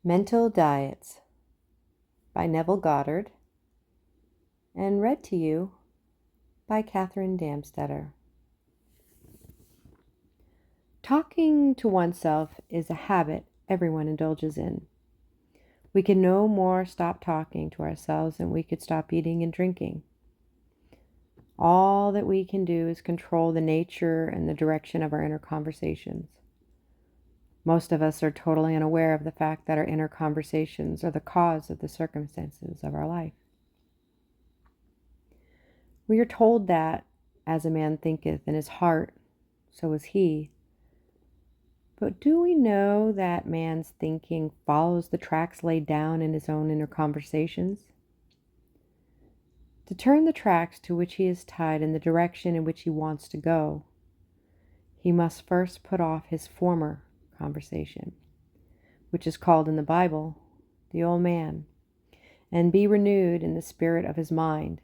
Mental Diets by Neville Goddard and read to you by Katherine Damstetter. Talking to oneself is a habit everyone indulges in. We can no more stop talking to ourselves than we could stop eating and drinking. All that we can do is control the nature and the direction of our inner conversations. Most of us are totally unaware of the fact that our inner conversations are the cause of the circumstances of our life. We are told that, as a man thinketh in his heart, so is he. But do we know that man's thinking follows the tracks laid down in his own inner conversations? To turn the tracks to which he is tied in the direction in which he wants to go, he must first put off his former conversation, which is called in the Bible the old man, and be renewed in the spirit of his mind.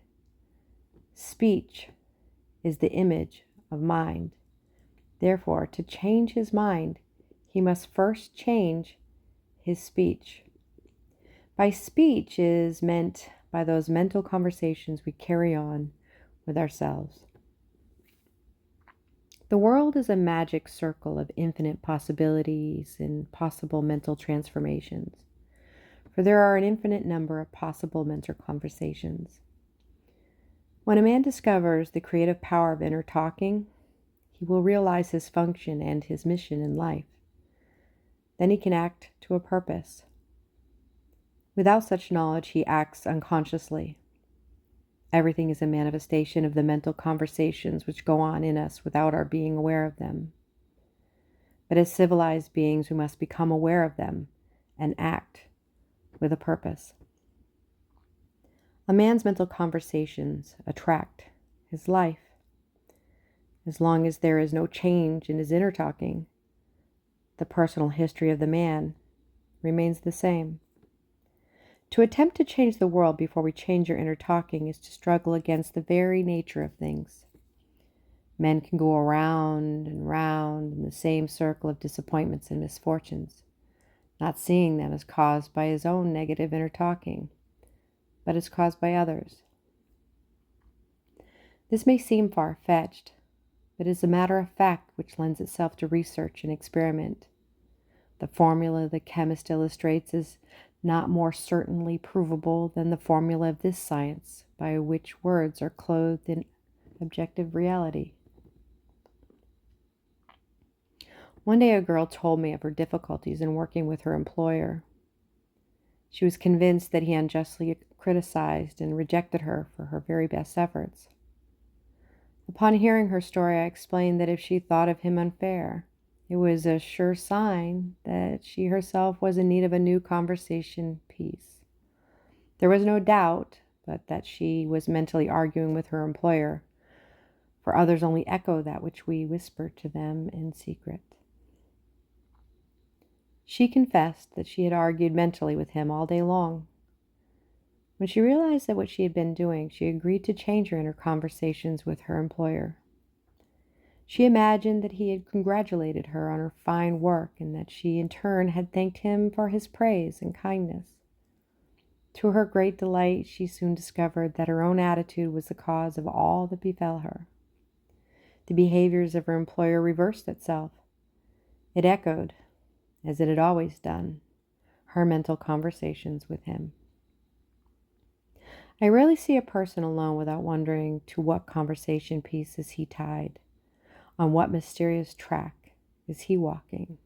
Speech is the image of mind. Therefore, to change his mind, he must first change his speech. By speech is meant by those mental conversations we carry on with ourselves. The world is a magic circle of infinite possibilities and possible mental transformations, for there are an infinite number of possible mental conversations. When a man discovers the creative power of inner talking, he will realize his function and his mission in life. Then he can act to a purpose. Without such knowledge, he acts unconsciously. Everything is a manifestation of the mental conversations which go on in us without our being aware of them. But as civilized beings, we must become aware of them and act with a purpose. A man's mental conversations attract his life. As long as there is no change in his inner talking, the personal history of the man remains the same. To attempt to change the world before we change our inner talking is to struggle against the very nature of things. Men can go around and round in the same circle of disappointments and misfortunes, not seeing them as caused by his own negative inner talking, but as caused by others. This may seem far-fetched, but is a matter of fact which lends itself to research and experiment. The formula the chemist illustrates is not more certainly provable than the formula of this science, by which words are clothed in objective reality. One day a girl told me of her difficulties in working with her employer. She was convinced that he unjustly criticized and rejected her for her very best efforts. Upon hearing her story, I explained that if she thought of him unfair, it was a sure sign that she herself was in need of a new conversation piece. There was no doubt but that she was mentally arguing with her employer, for others only echo that which we whisper to them in secret. She confessed that she had argued mentally with him all day long. When she realized that what she had been doing, she agreed to change her inner conversations with her employer. She imagined that he had congratulated her on her fine work and that she in turn had thanked him for his praise and kindness. To her great delight, she soon discovered that her own attitude was the cause of all that befell her. The behaviors of her employer reversed itself. It echoed, as it had always done, her mental conversations with him. I rarely see a person alone without wondering to what conversation piece is he tied. On what mysterious track is he walking?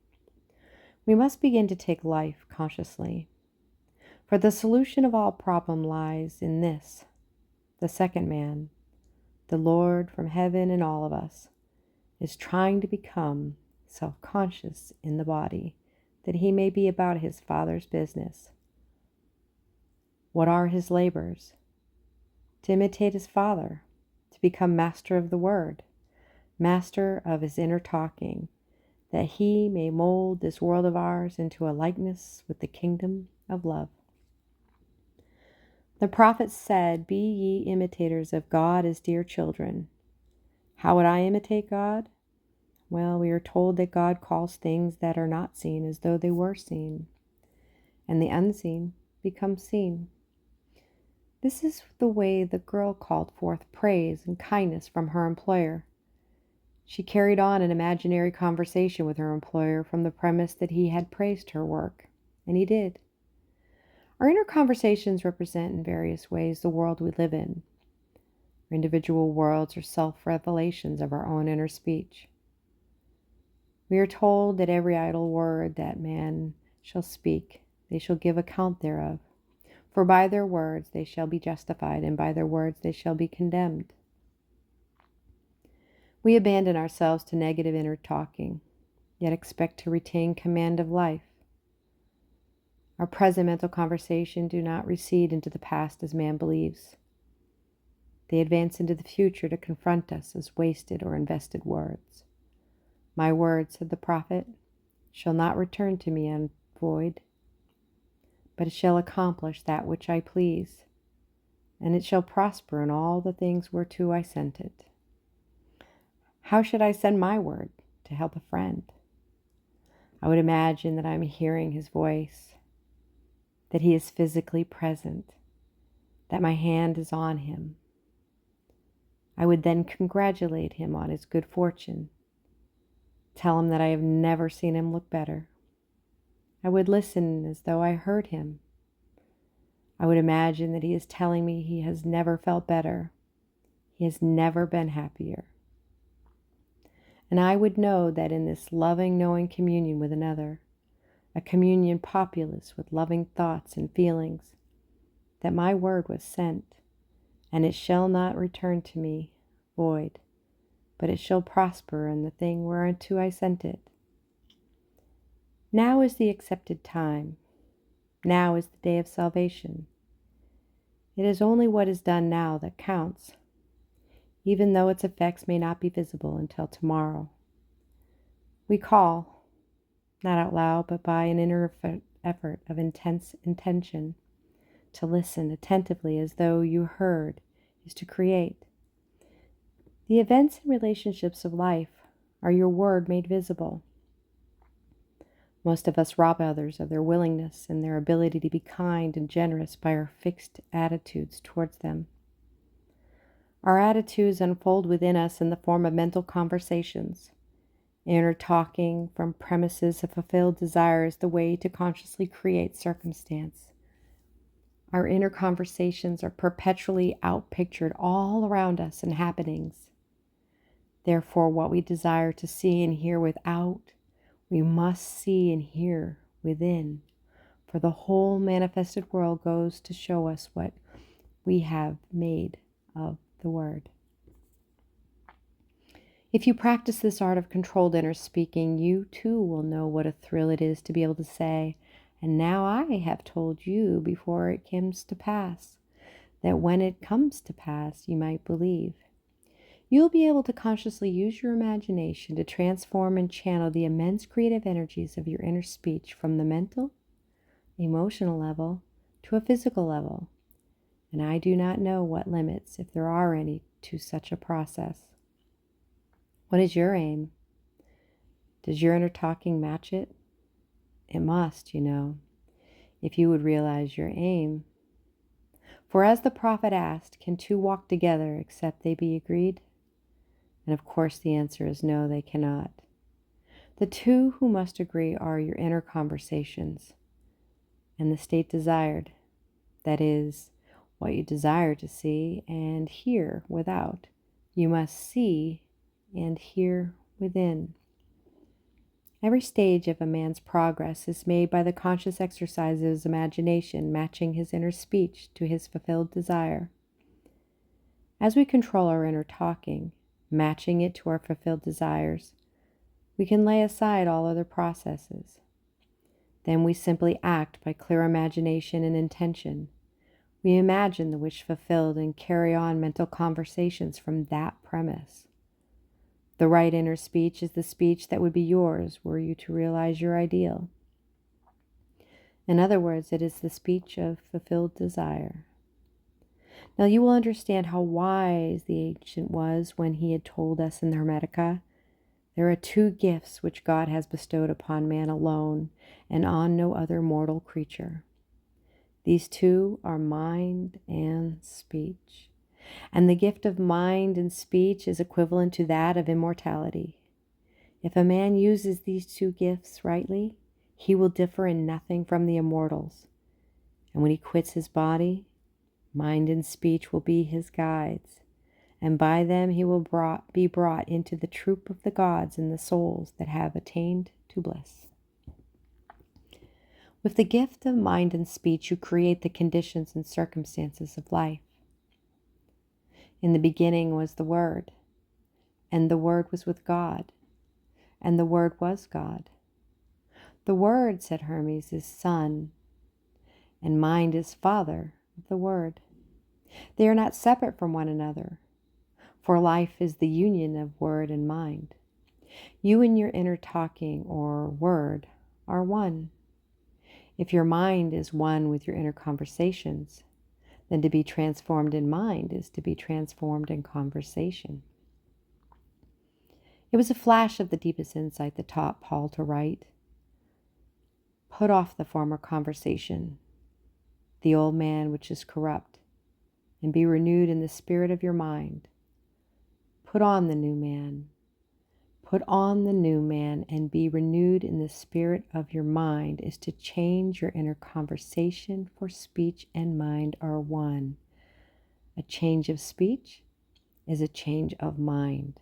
We must begin to take life consciously. For the solution of all problem lies in this: the second man, the Lord from heaven and all of us, is trying to become self-conscious in the body, that he may be about his Father's business. What are his labors? To imitate his Father, to become master of the Word, master of his inner talking, that he may mold this world of ours into a likeness with the kingdom of love. The prophet said, "Be ye imitators of God as dear children." How would I imitate God? Well, we are told that God calls things that are not seen as though they were seen. and the unseen becomes seen. This is the way the girl called forth praise and kindness from her employer. She carried on an imaginary conversation with her employer from the premise that he had praised her work, and he did. Our inner conversations represent in various ways the world we live in. Our individual worlds are self-revelations of our own inner speech. We are told that every idle word that man shall speak, they shall give account thereof. For by their words they shall be justified, and by their words they shall be condemned. We abandon ourselves to negative inner talking, yet expect to retain command of life. Our present mental conversation do not recede into the past as man believes. They advance into the future to confront us as wasted or invested words. My word, said the prophet, shall not return to me void, but it shall accomplish that which I please, and it shall prosper in all the things whereto I sent it. How should I send my word to help a friend? I would imagine that I'm hearing his voice, that he is physically present, that my hand is on him. I would then congratulate him on his good fortune, tell him that I have never seen him look better. I would listen as though I heard him. I would imagine that he is telling me he has never felt better. He has never been happier. And I would know that in this loving, knowing communion with another, a communion populous with loving thoughts and feelings, that my word was sent, and it shall not return to me void, but it shall prosper in the thing whereunto I sent it. Now is the accepted time. Now is the day of salvation. It is only what is done now that counts, even though its effects may not be visible until tomorrow. We call, not out loud, but by an inner effort of intense intention, to listen attentively as though you heard, is to create. The events and relationships of life are your word made visible. Most of us rob others of their willingness and their ability to be kind and generous by our fixed attitudes towards them. Our attitudes unfold within us in the form of mental conversations. Inner talking from premises of fulfilled desire is the way to consciously create circumstance. Our inner conversations are perpetually outpictured all around us in happenings. Therefore, what we desire to see and hear without, we must see and hear within, for the whole manifested world goes to show us what we have made of the word. If you practice this art of controlled inner speaking, you too will know what a thrill it is to be able to say, and now I have told you before it comes to pass, that when it comes to pass, you might believe. You'll be able to consciously use your imagination to transform and channel the immense creative energies of your inner speech from the mental, emotional level to a physical level. And I do not know what limits, if there are any, to such a process. What is your aim? Does your inner talking match it? It must, you know, if you would realize your aim. For as the prophet asked, can two walk together except they be agreed? And of course the answer is no, they cannot. The two who must agree are your inner conversations and the state desired, that is, what you desire to see and hear without. You must see and hear within. Every stage of a man's progress is made by the conscious exercise of his imagination, matching his inner speech to his fulfilled desire. As we control our inner talking, matching it to our fulfilled desires, we can lay aside all other processes. Then we simply act by clear imagination and intention. We imagine the wish fulfilled and carry on mental conversations from that premise. The right inner speech is the speech that would be yours were you to realize your ideal. In other words, it is the speech of fulfilled desire. Now you will understand how wise the ancient was when he had told us in the Hermetica There are two gifts which God has bestowed upon man alone and on no other mortal creature. These two are mind and speech. And the gift of mind and speech is equivalent to that of immortality. If a man uses these two gifts rightly, he will differ in nothing from the immortals. And when he quits his body, mind and speech will be his guides, and by them he will be brought into the troop of the gods and the souls that have attained to bliss. With the gift of mind and speech, you create the conditions and circumstances of life. In the beginning was the Word, and the Word was with God, and the Word was God. The Word, said Hermes, is Son, and mind is Father of the Word. They are not separate from one another, for life is the union of word and mind. You and your inner talking, or word, are one. If your mind is one with your inner conversations, then to be transformed in mind is to be transformed in conversation. It was a flash of the deepest insight that taught Paul to write, "Put off the former conversation, the old man which is corrupt, and be renewed in the spirit of your mind. Put on the new man. Put on the new man and be renewed in the spirit of your mind" is to change your inner conversation, for speech and mind are one. A change of speech is a change of mind.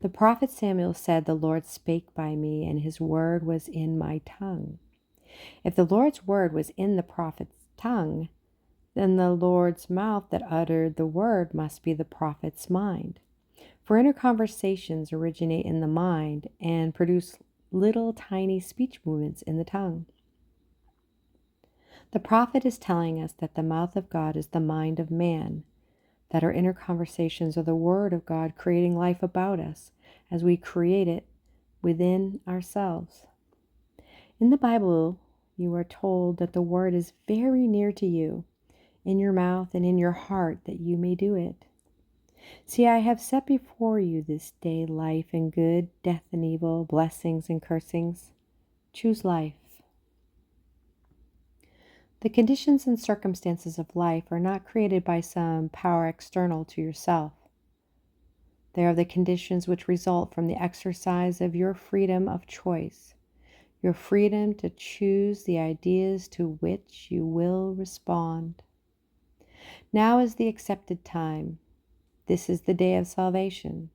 The prophet Samuel said, "The Lord spake by me, and his word was in my tongue." If the Lord's word was in the prophet's tongue, then the Lord's mouth that uttered the word must be the prophet's mind. For inner conversations originate in the mind and produce little tiny speech movements in the tongue. The prophet is telling us that the mouth of God is the mind of man, that our inner conversations are the word of God creating life about us as we create it within ourselves. In the Bible, you are told that the word is very near to you, in your mouth and in your heart, that you may do it. See, I have set before you this day life and good, death and evil, blessings and cursings. Choose life. The conditions and circumstances of life are not created by some power external to yourself. They are the conditions which result from the exercise of your freedom of choice, your freedom to choose the ideas to which you will respond. Now is the accepted time. This is the day of salvation.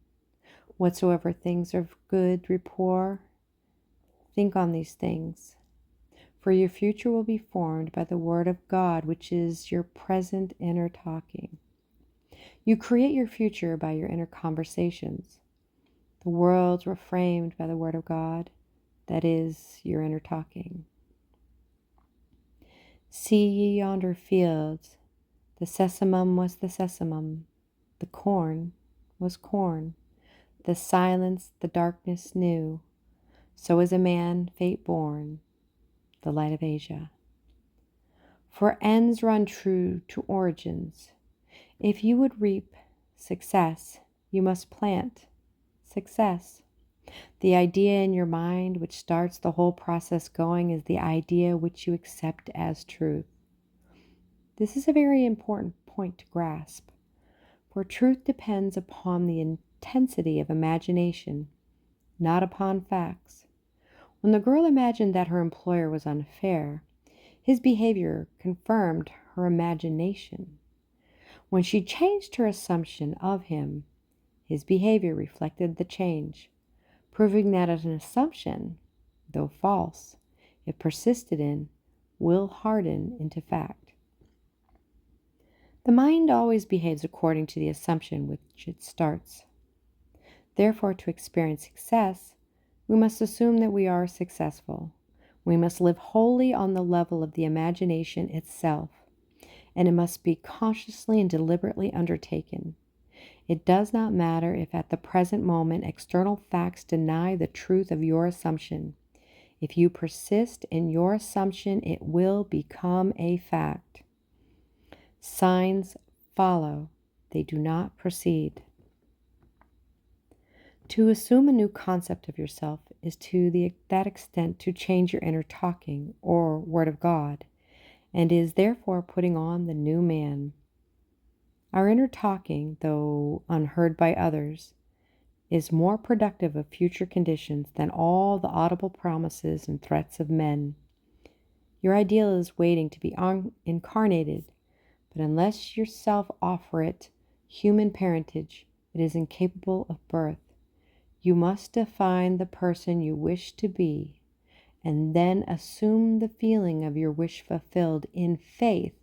Whatsoever things are of good rapport, think on these things. For your future will be formed by the word of God, which is your present inner talking. You create your future by your inner conversations. The worlds were framed by the word of God, that is your inner talking. See ye yonder fields, the sesamum was the sesamum, the corn was corn, the silence the darkness knew, so is a man fate born, the light of Asia. For ends run true to origins. If you would reap success, you must plant success. The idea in your mind which starts the whole process going is the idea which you accept as truth. This is a very important point to grasp, for truth depends upon the intensity of imagination, not upon facts. When the girl imagined that her employer was unfair, his behavior confirmed her imagination. When she changed her assumption of him, his behavior reflected the change, proving that an assumption, though false, if persisted in, will harden into fact. The mind always behaves according to the assumption which it starts. Therefore, to experience success, we must assume that we are successful. We must live wholly on the level of the imagination itself, and it must be consciously and deliberately undertaken. It does not matter if at the present moment external facts deny the truth of your assumption. If you persist in your assumption, it will become a fact. Signs follow, they do not precede. To assume a new concept of yourself is to that extent to change your inner talking or word of God, and is therefore putting on the new man. Our inner talking, though unheard by others, is more productive of future conditions than all the audible promises and threats of men. Your ideal is waiting to be incarnated, but unless yourself offer it human parentage, it is incapable of birth. You must define the person you wish to be, and then assume the feeling of your wish fulfilled in faith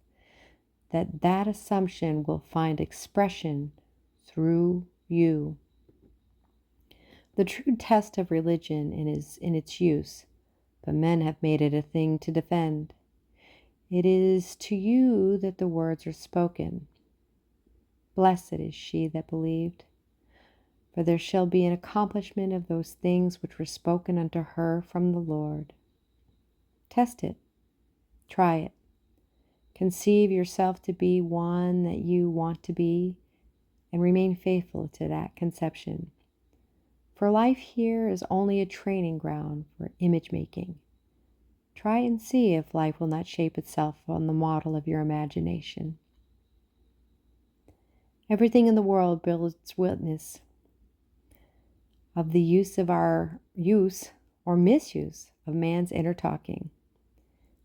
that that assumption will find expression through you. The true test of religion is in its use, but men have made it a thing to defend. It is to you that the words are spoken. Blessed is she that believed, for there shall be an accomplishment of those things which were spoken unto her from the Lord. Test it. Try it. Conceive yourself to be one that you want to be, and remain faithful to that conception. For life here is only a training ground for image making. Try and see if life will not shape itself on the model of your imagination. Everything in the world bears witness of the use or misuse of man's inner talking.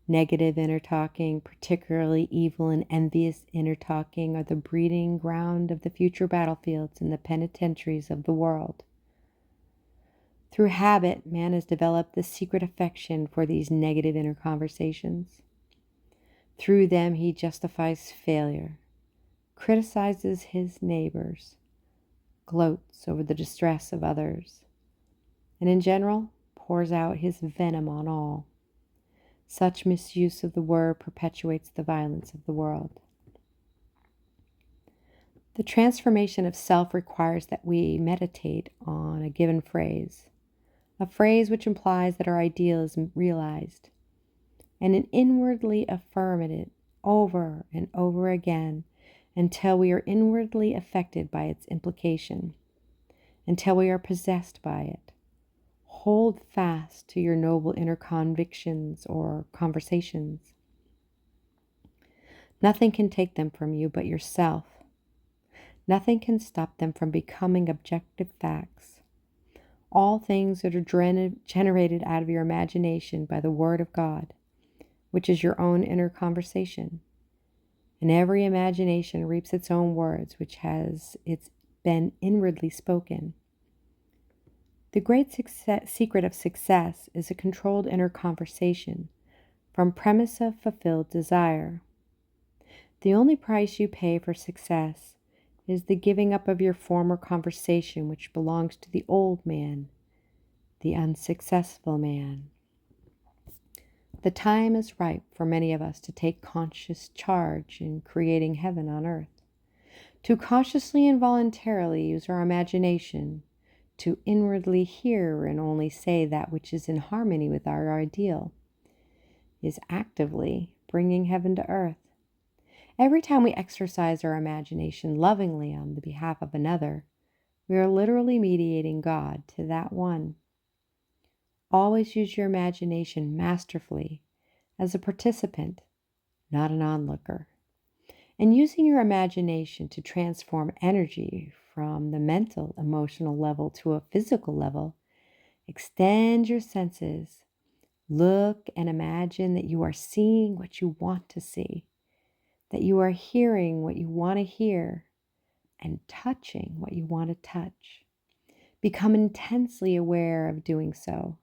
Negative inner talking, particularly evil and envious inner talking, are the breeding ground of the future battlefields and the penitentiaries of the world. Through habit, man has developed the secret affection for these negative inner conversations. Through them, he justifies failure, criticizes his neighbors, gloats over the distress of others, and in general, pours out his venom on all. Such misuse of the word perpetuates the violence of the world. The transformation of self requires that we meditate on a given phrase, a phrase which implies that our ideal is realized, and inwardly affirm it over and over again until we are inwardly affected by its implication, until we are possessed by it. Hold fast to your noble inner convictions or conversations. Nothing can take them from you but yourself. Nothing can stop them from becoming objective facts. All things that are generated out of your imagination by the Word of God, which is your own inner conversation. And every imagination reaps its own words, which has been inwardly spoken. The great secret of success is a controlled inner conversation from premise of fulfilled desire. The only price you pay for success is the giving up of your former conversation, which belongs to the old man, the unsuccessful man. The time is ripe for many of us to take conscious charge in creating heaven on earth, to consciously and voluntarily use our imagination, to inwardly hear and only say that which is in harmony with our ideal, is actively bringing heaven to earth. Every time we exercise our imagination lovingly on the behalf of another, we are literally mediating God to that one. Always use your imagination masterfully as a participant, not an onlooker. And using your imagination to transform energy from the mental, emotional level to a physical level, extend your senses. Look and imagine that you are seeing what you want to see, that you are hearing what you want to hear, and touching what you want to touch. Become intensely aware of doing so.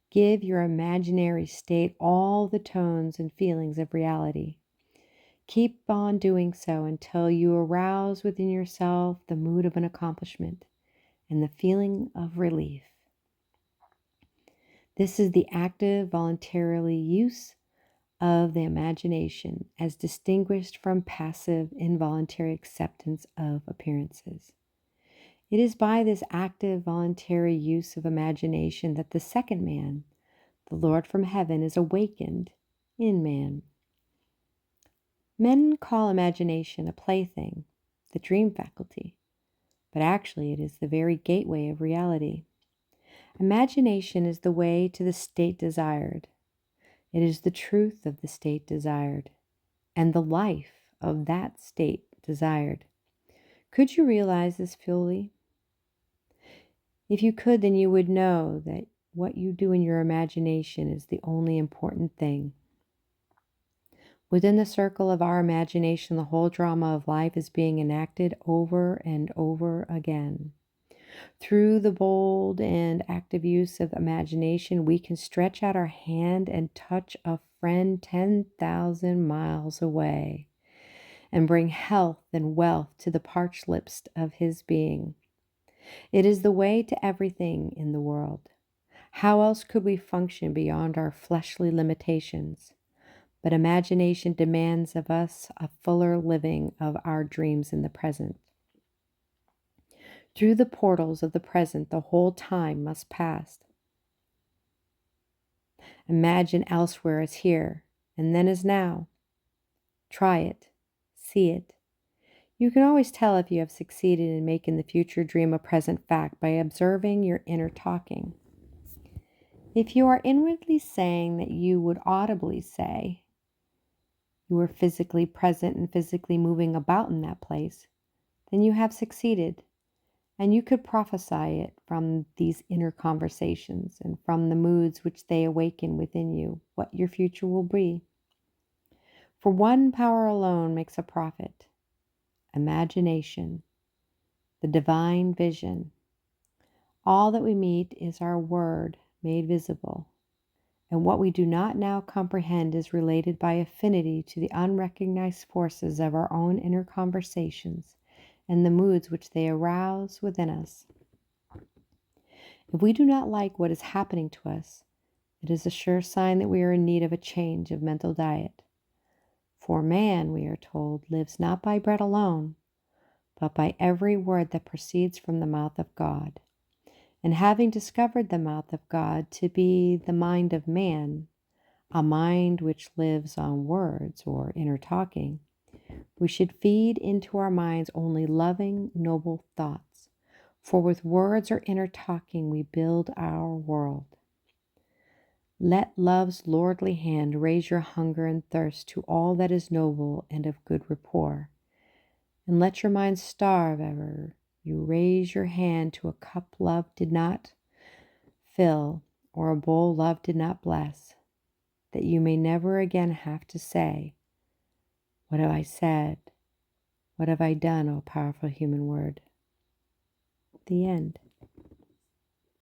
Give your imaginary state all the tones and feelings of reality. Keep on doing so until you arouse within yourself the mood of an accomplishment and the feeling of relief. This is the active, voluntarily use of the imagination as distinguished from passive, involuntary acceptance of appearances. It is by this active, voluntary use of imagination that the second man, the Lord from heaven, is awakened in man. Men call imagination a plaything, the dream faculty. but actually it is the very gateway of reality. Imagination is the way to the state desired. It is the truth of the state desired and the life of that state desired. Could you realize this fully? If you could, then you would know that what you do in your imagination is the only important thing. Within the circle of our imagination, the whole drama of life is being enacted over and over again. Through the bold and active use of imagination, we can stretch out our hand and touch a friend 10,000 miles away and bring health and wealth to the parched lips of his being. It is the way to everything in the world. How else could we function beyond our fleshly limitations? But imagination demands of us a fuller living of our dreams in the present. Through the portals of the present, the whole time must pass. Imagine elsewhere as here, and then as now. Try it. See it. You can always tell if you have succeeded in making the future dream a present fact by observing your inner talking. If you are inwardly saying that you would audibly say, you are physically present and physically moving about in that place, then you have succeeded. And you could prophesy it from these inner conversations and from the moods which they awaken within you, what your future will be. For one power alone makes a prophet: imagination, the divine vision. All that we meet is our word made visible, and what we do not now comprehend is related by affinity to the unrecognized forces of our own inner conversations and the moods which they arouse within us. If we do not like what is happening to us, it is a sure sign that we are in need of a change of mental diet. For man, we are told, lives not by bread alone, but by every word that proceeds from the mouth of God. And having discovered the mouth of God to be the mind of man, a mind which lives on words or inner talking, we should feed into our minds only loving, noble thoughts. For with words or inner talking we build our world. Let love's lordly hand raise your hunger and thirst to all that is noble and of good rapport. And let your mind starve ever you raise your hand to a cup love did not fill or a bowl love did not bless, that you may never again have to say, "What have I said? What have I done, O powerful human word?" The end.